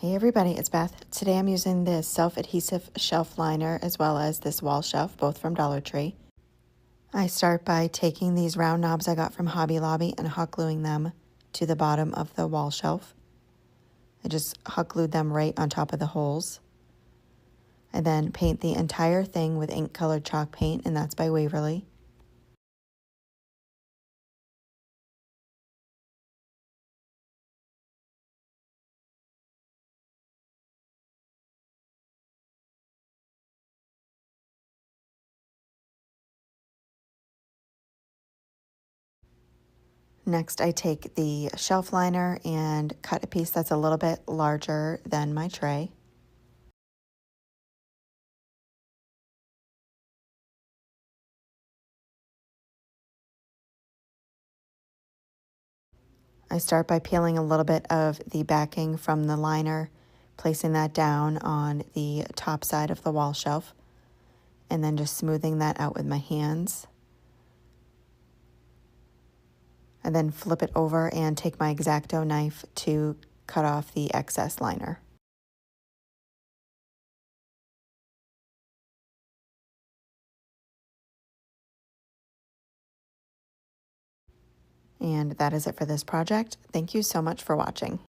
Hey everybody, it's Beth. Today I'm using this self-adhesive shelf liner as well as this wall shelf, both from Dollar Tree. I start by taking these round knobs I got from Hobby Lobby and hot gluing them to the bottom of the wall shelf. I just hot glued them right on top of the holes. I then paint the entire thing with ink colored chalk paint, and that's by Waverly. Next, I take the shelf liner and cut a piece that's a little bit larger than my tray. I start by peeling a little bit of the backing from the liner, placing that down on the top side of the wall shelf, and then just smoothing that out with my hands. And then flip it over and take my X-Acto knife to cut off the excess liner. And that is it for this project. Thank you so much for watching.